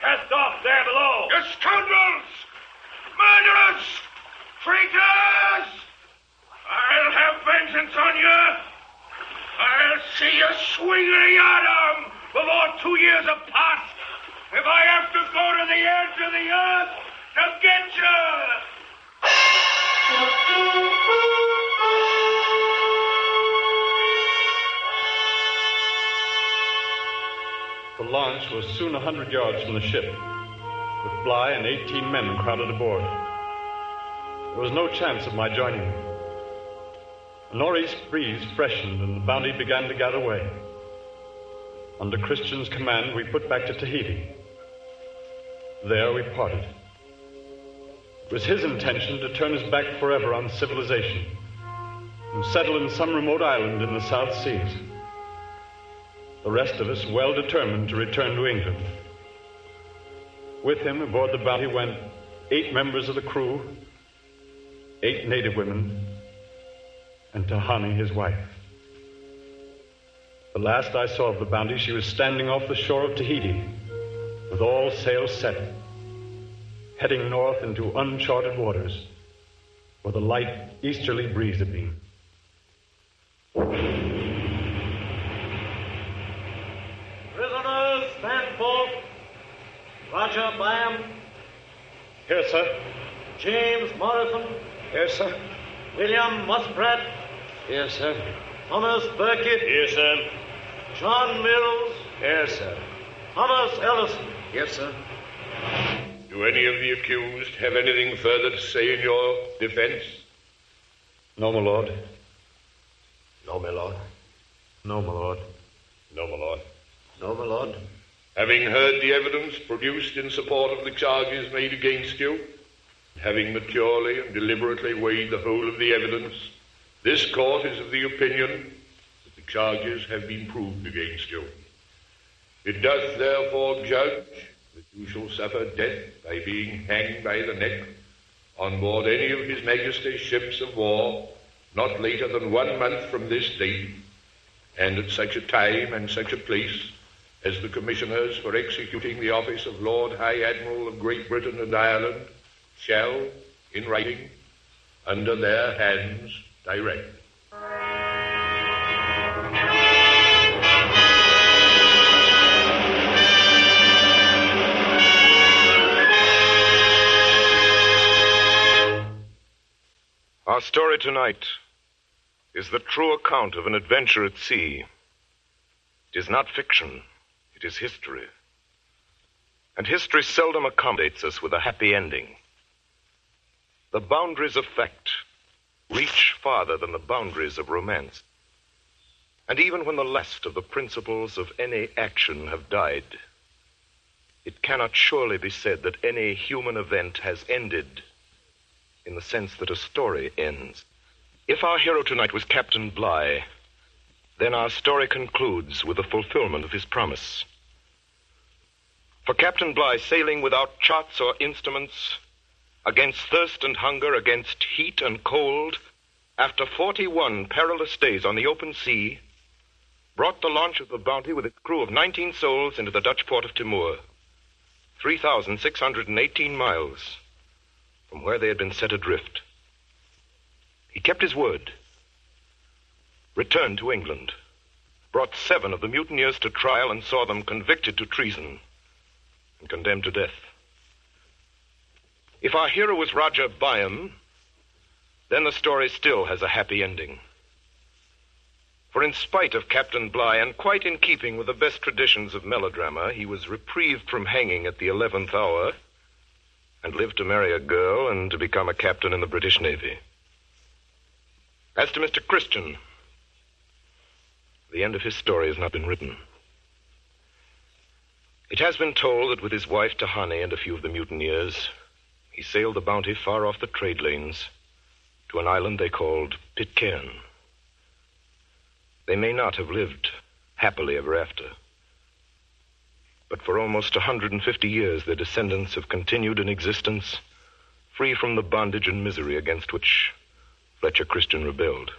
Cast off there below. You scoundrels! Murderers! Traitors! I'll have vengeance on you. I'll see you swing the yardarm before 2 years have passed. If I have to go to the edge of the earth to get you. The launch was soon 100 yards from the ship, with Bligh and 18 men crowded aboard. There was no chance of my joining them. A northeast breeze freshened, and the Bounty began to gather way. Under Christian's command, we put back to Tahiti. There we parted. It was his intention to turn his back forever on civilization and settle in some remote island in the South Seas. The rest of us well determined to return to England. With him aboard the Bounty went 8 members of the crew, 8 native women, and Tahani, his wife. The last I saw of the Bounty, she was standing off the shore of Tahiti with all sails set, heading north into uncharted waters where the light easterly breeze had been. Prisoners, stand forth. Roger Byam. Here, sir. James Morrison. Yes, sir. William Muspratt. Yes, sir. Thomas Burkett. Yes, sir. John Mills. Yes, sir. Thomas Ellison. Yes, sir. Do any of the accused have anything further to say in your defense? No, my lord. No, my lord. No, my lord. No, my lord. No, my lord. Having heard the evidence produced in support of the charges made against you, having maturely and deliberately weighed the whole of the evidence, this court is of the opinion that the charges have been proved against you. It doth therefore judge that you shall suffer death by being hanged by the neck on board any of His Majesty's ships of war, not later than 1 month from this date, and at such a time and such a place as the commissioners for executing the office of Lord High Admiral of Great Britain and Ireland shall, in writing, under their hands, direct. Our story tonight is the true account of an adventure at sea. It is not fiction, it is history. And history seldom accommodates us with a happy ending. The boundaries of fact reach farther than the boundaries of romance. And even when the last of the principles of any action have died, it cannot surely be said that any human event has ended in the sense that a story ends. If our hero tonight was Captain Bligh, then our story concludes with the fulfillment of his promise. For Captain Bligh, sailing without charts or instruments, against thirst and hunger, against heat and cold, after 41 perilous days on the open sea, brought the launch of the Bounty with its crew of 19 souls into the Dutch port of Timor, 3,618 miles from where they had been set adrift. He kept his word, returned to England, brought 7 of the mutineers to trial and saw them convicted to treason and condemned to death. If our hero was Roger Byam, then the story still has a happy ending. For in spite of Captain Bligh, and quite in keeping with the best traditions of melodrama, he was reprieved from hanging at the 11th hour and lived to marry a girl and to become a captain in the British Navy. As to Mr. Christian, the end of his story has not been written. It has been told that with his wife Tahani and a few of the mutineers, he sailed the Bounty far off the trade lanes to an island they called Pitcairn. They may not have lived happily ever after, but for almost 150 years their descendants have continued in existence, free from the bondage and misery against which Fletcher Christian rebelled.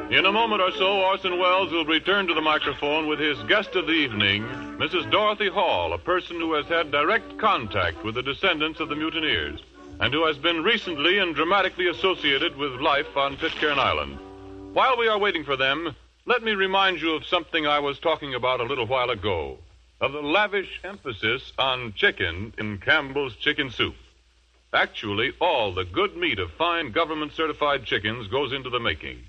In a moment or so, Orson Welles will return to the microphone with his guest of the evening, Mrs. Dorothy Hall, a person who has had direct contact with the descendants of the mutineers and who has been recently and dramatically associated with life on Pitcairn Island. While we are waiting for them, let me remind you of something I was talking about a little while ago, of the lavish emphasis on chicken in Campbell's chicken soup. Actually, all the good meat of fine government-certified chickens goes into the making.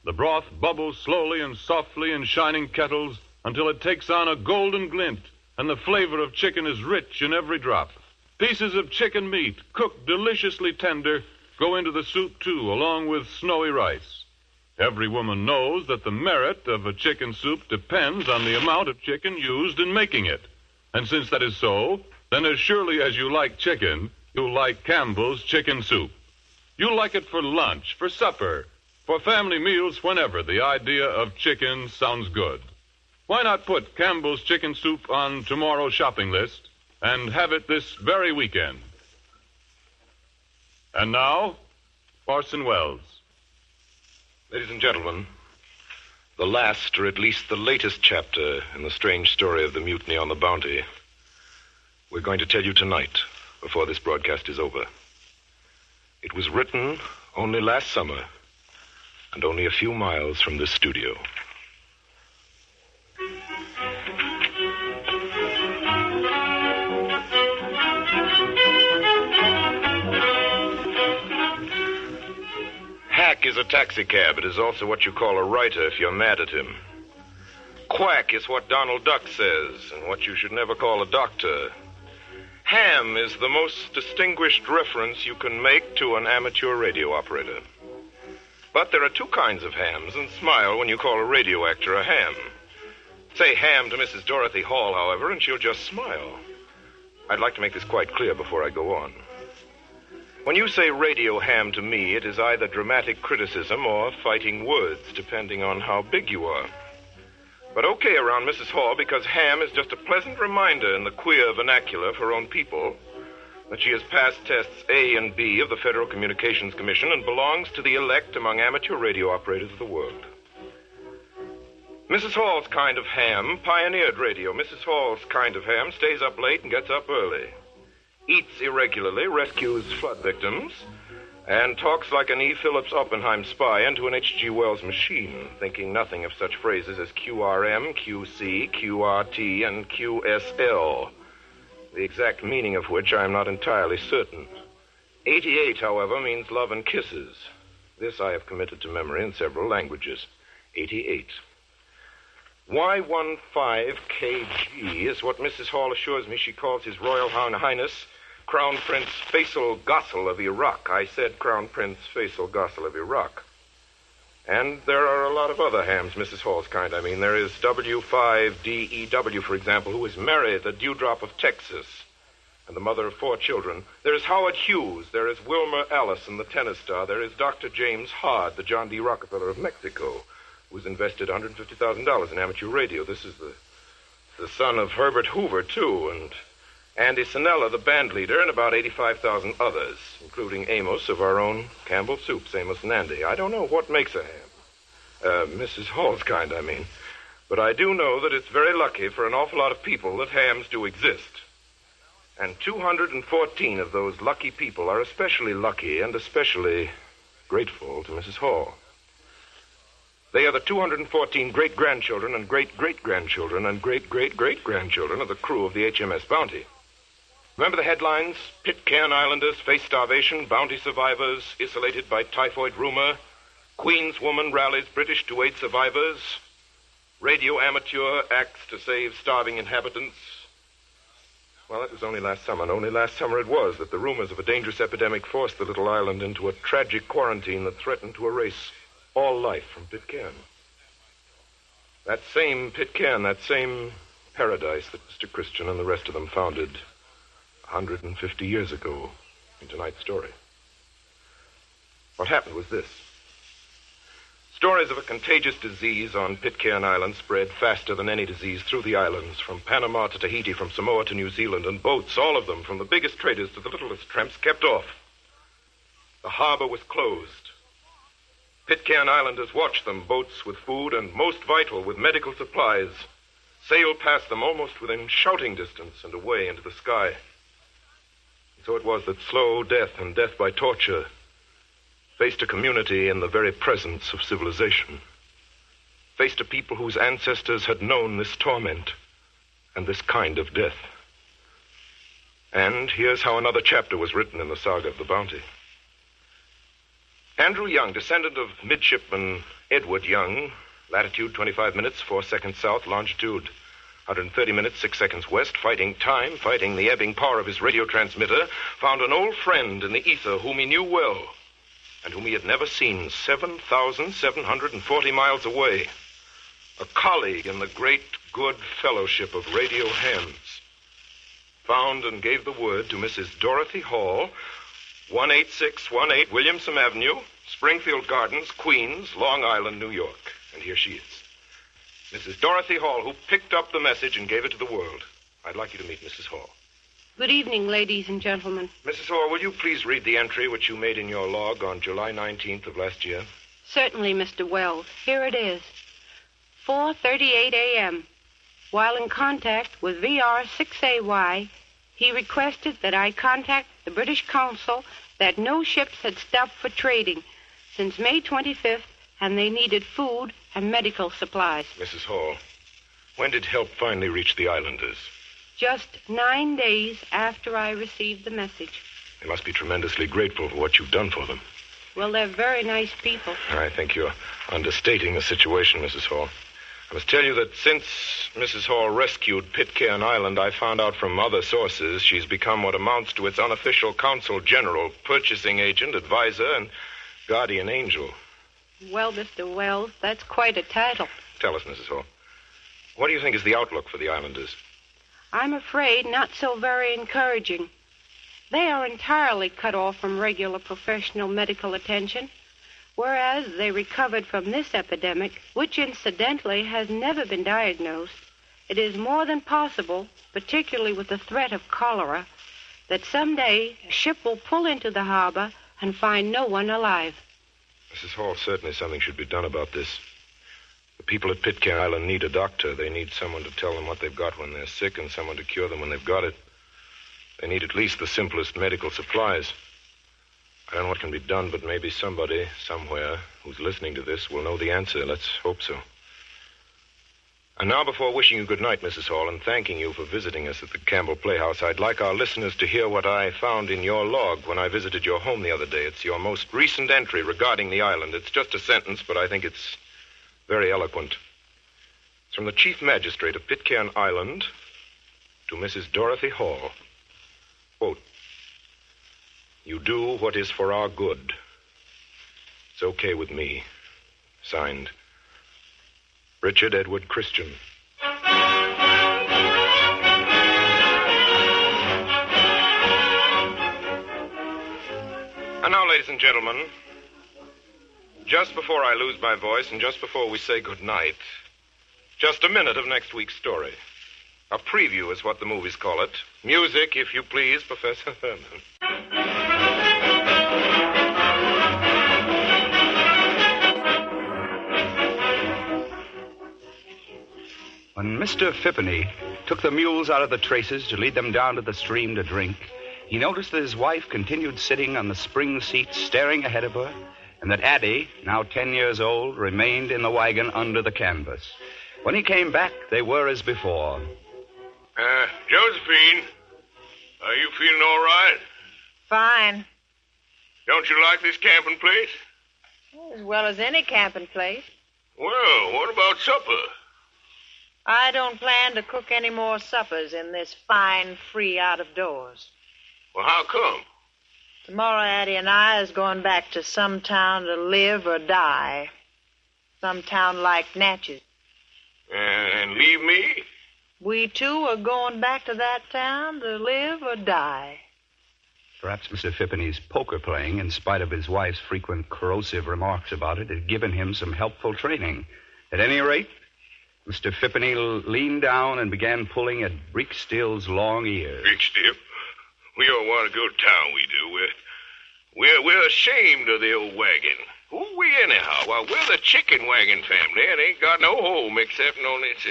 The broth bubbles slowly and softly in shining kettles until it takes on a golden glint, and the flavor of chicken is rich in every drop. Pieces of chicken meat, cooked deliciously tender, go into the soup, too, along with snowy rice. Every woman knows that the merit of a chicken soup depends on the amount of chicken used in making it. And since that is so, then as surely as you like chicken, you'll like Campbell's chicken soup. You'll like it for lunch, for supper, for family meals, whenever the idea of chicken sounds good. Why not put Campbell's chicken soup on tomorrow's shopping list and have it this very weekend? And now, Orson Welles. Ladies and gentlemen, the last, or at least the latest chapter in the strange story of the mutiny on the Bounty, we're going to tell you tonight, before this broadcast is over. It was written only last summer, and only a few miles from this studio. Hack is a taxicab. It is also what you call a writer if you're mad at him. Quack is what Donald Duck says, and what you should never call a doctor. Ham is the most distinguished reference you can make to an amateur radio operator. But there are two kinds of hams, and smile when you call a radio actor a ham. Say ham to Mrs. Dorothy Hall, however, and she'll just smile. I'd like to make this quite clear before I go on. When you say radio ham to me, it is either dramatic criticism or fighting words, depending on how big you are. But okay around Mrs. Hall, because ham is just a pleasant reminder in the queer vernacular of her own people that she has passed tests A and B of the Federal Communications Commission and belongs to the elect among amateur radio operators of the world. Mrs. Hall's kind of ham pioneered radio. Mrs. Hall's kind of ham stays up late and gets up early, eats irregularly, rescues flood victims, and talks like an E. Phillips Oppenheim spy into an H.G. Wells machine, thinking nothing of such phrases as QRM, QC, QRT, and QSL, the exact meaning of which I am not entirely certain. 88, however, means love and kisses. This I have committed to memory in several languages. 88. Y15KG is what Mrs. Hall assures me she calls His Royal Highness Crown Prince Faisal Gossel of Iraq. I said Crown Prince Faisal Gossel of Iraq. And there are a lot of other hams, Mrs. Hall's kind. I mean, there is W5DEW, for example, who is Mary, the dewdrop of Texas, and the mother of 4 children. There is Howard Hughes. There is Wilmer Allison, the tennis star. There is Dr. James Hard, the John D. Rockefeller of Mexico, who's invested $150,000 in amateur radio. This is the son of Herbert Hoover, too, and Andy Sinella, the band leader, and about 85,000 others, including Amos of our own Campbell Soups, Amos and Andy. I don't know what makes a ham. Mrs. Hall's kind, I mean. But I do know that it's very lucky for an awful lot of people that hams do exist. And 214 of those lucky people are especially lucky and especially grateful to Mrs. Hall. They are the 214 great-grandchildren and great-great-grandchildren and great-great-great-grandchildren of the crew of the HMS Bounty. Remember the headlines? Pitcairn Islanders face starvation, Bounty survivors isolated by typhoid rumor, Queen's woman rallies British to aid survivors, radio amateur acts to save starving inhabitants. Well, that was only last summer, and only last summer it was that the rumors of a dangerous epidemic forced the little island into a tragic quarantine that threatened to erase all life from Pitcairn. That same Pitcairn, that same paradise that Mr. Christian and the rest of them founded 150 years ago in tonight's story. What happened was this. Stories of a contagious disease on Pitcairn Island spread faster than any disease through the islands, from Panama to Tahiti, from Samoa to New Zealand, and boats, all of them, from the biggest traders to the littlest tramps, kept off. The harbor was closed. Pitcairn Islanders watched them, boats with food and, most vital, with medical supplies, sail past them almost within shouting distance and away into the sky. And so it was that slow death and death by torture faced a community in the very presence of civilization, faced a people whose ancestors had known this torment and this kind of death. And here's how another chapter was written in the saga of the Bounty. Andrew Young, descendant of midshipman Edward Young, latitude 25 minutes, 4 seconds south, longitude 130 minutes, 6 seconds west, fighting time, fighting the ebbing power of his radio transmitter, found an old friend in the ether whom he knew well and whom he had never seen 7,740 miles away. A colleague in the great good fellowship of radio hams. Found and gave the word to Mrs. Dorothy Hall, 18618 Williamson Avenue, Springfield Gardens, Queens, Long Island, New York. And here she is. Mrs. Dorothy Hall, who picked up the message and gave it to the world. I'd like you to meet Mrs. Hall. Good evening, ladies and gentlemen. Mrs. Hall, will you please read the entry which you made in your log on July 19th of last year? Certainly, Mr. Wells. Here it is. 4:38 a.m. While in contact with VR6AY, he requested that I contact the British Consul that no ships had stopped for trading since May 25th, and they needed food and medical supplies. Mrs. Hall, when did help finally reach the islanders? Just 9 days after I received the message. They must be tremendously grateful for what you've done for them. Well, they're very nice people. I think you're understating the situation, Mrs. Hall. I must tell you that since Mrs. Hall rescued Pitcairn Island, I found out from other sources she's become what amounts to its unofficial consul general, purchasing agent, advisor, and guardian angel. Well, Mr. Wells, that's quite a title. Tell us, Mrs. Hall. What do you think is the outlook for the islanders? I'm afraid not so very encouraging. They are entirely cut off from regular professional medical attention, whereas they recovered from this epidemic, which incidentally has never been diagnosed. It is more than possible, particularly with the threat of cholera, that someday a ship will pull into the harbor and find no one alive. Mrs. Hall, certainly something should be done about this. The people at Pitcairn Island need a doctor. They need someone to tell them what they've got when they're sick and someone to cure them when they've got it. They need at least the simplest medical supplies. I don't know what can be done, but maybe somebody, somewhere, who's listening to this will know the answer. Let's hope so. And now, before wishing you good night, Mrs. Hall, and thanking you for visiting us at the Campbell Playhouse, I'd like our listeners to hear what I found in your log when I visited your home the other day. It's your most recent entry regarding the island. It's just a sentence, but I think it's very eloquent. It's from the Chief Magistrate of Pitcairn Island to Mrs. Dorothy Hall. Quote, "You do what is for our good. It's okay with me." Signed, Richard Edward Christian. And now, ladies and gentlemen, just before I lose my voice and just before we say good night, just a minute of next week's story. A preview is what the movies call it. Music, if you please, Professor Thurman. When Mr. Phippeny took the mules out of the traces to lead them down to the stream to drink, he noticed that his wife continued sitting on the spring seat staring ahead of her, and that Addie, now 10 years old, remained in the wagon under the canvas. When he came back, they were as before. Josephine, are you feeling all right? Fine. Don't you like this camping place? As well as any camping place. Well, what about supper? I don't plan to cook any more suppers in this fine, free out of doors. Well, how come? Tomorrow, Addie and I is going back to some town to live or die. Some town like Natchez. And leave me? We two are going back to that town to live or die. Perhaps Mr. Phippeny's poker playing, in spite of his wife's frequent corrosive remarks about it, had given him some helpful training. At any rate, Mr. Phippeny leaned down and began pulling at Breekstill's long ears. Breekstill? We all want to go to town, we do. We're ashamed of the old wagon. Who are we anyhow? Well, we're the chicken wagon family and ain't got no home except only it's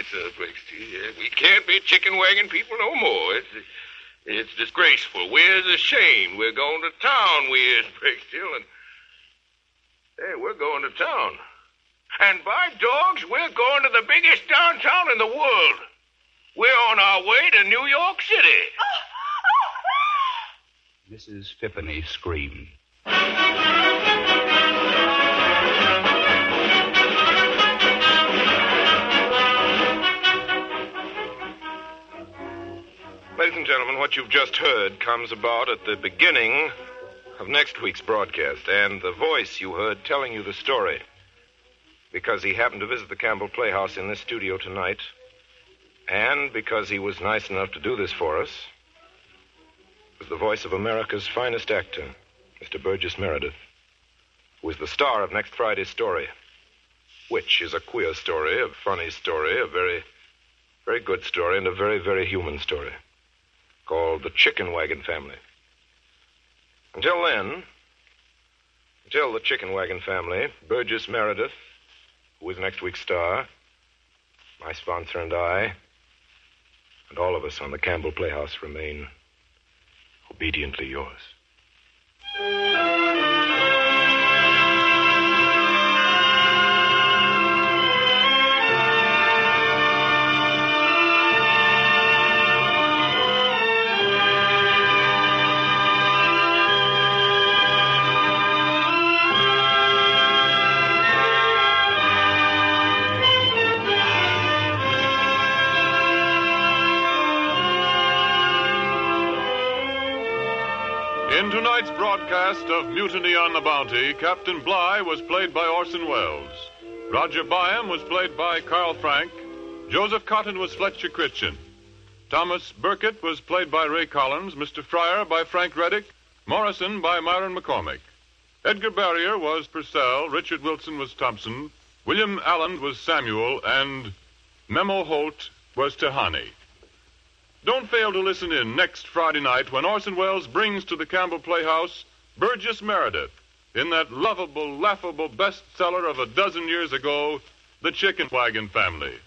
we can't be chicken wagon people no more. It's disgraceful. We're ashamed. We're going to town, we is, Breakstill, and hey, we're going to town. And by dogs, we're going to the biggest downtown in the world. We're on our way to New York City. Mrs. Phippeny screamed. Ladies and gentlemen, what you've just heard comes about at the beginning of next week's broadcast, and the voice you heard telling you the story, because he happened to visit the Campbell Playhouse in this studio tonight, and because he was nice enough to do this for us, was the voice of America's finest actor, Mr. Burgess Meredith, who is the star of next Friday's story, which is a queer story, a funny story, a very, very good story, and a very, very human story, called The Chicken Wagon Family. Until then, until The Chicken Wagon Family, Burgess Meredith, who is next week's star, my sponsor and I, and all of us on the Campbell Playhouse remain obediently yours. In tonight's broadcast of Mutiny on the Bounty, Captain Bligh was played by Orson Welles. Roger Byam was played by Carl Frank. Joseph Cotten was Fletcher Christian. Thomas Burkitt was played by Ray Collins. Mr. Fryer by Frank Readick. Morrison by Myron McCormick. Edgar Barrier was Purcell. Richard Wilson was Thompson. William Allen was Samuel. And Memo Holt was Tahani. Don't fail to listen in next Friday night when Orson Welles brings to the Campbell Playhouse Burgess Meredith in that lovable, laughable bestseller of a dozen years ago, The Chicken Wagon Family.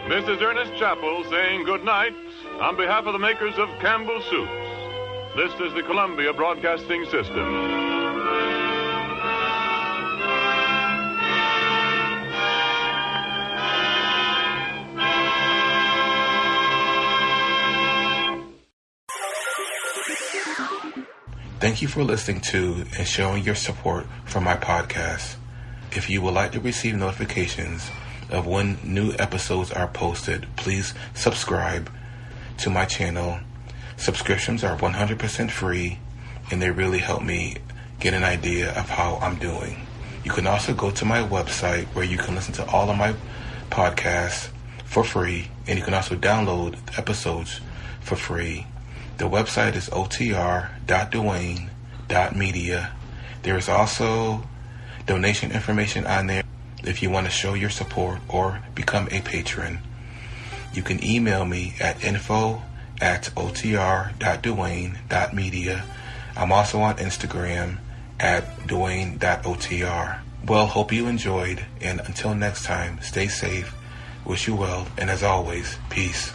This is Ernest Chappell saying good night on behalf of the makers of Campbell Soups. This is the Columbia Broadcasting System. Thank you for listening to and showing your support for my podcast. If you would like to receive notifications of when new episodes are posted, please subscribe to my channel. Subscriptions are 100% free, and they really help me get an idea of how I'm doing. You can also go to my website where you can listen to all of my podcasts for free, and you can also download the episodes for free. The website is otr.duane.media. There is also donation information on there if you want to show your support or become a patron. You can email me at info@otr.duane.media. I'm also on Instagram at duane.otr. Well, hope you enjoyed, and until next time, stay safe, wish you well, and as always, peace.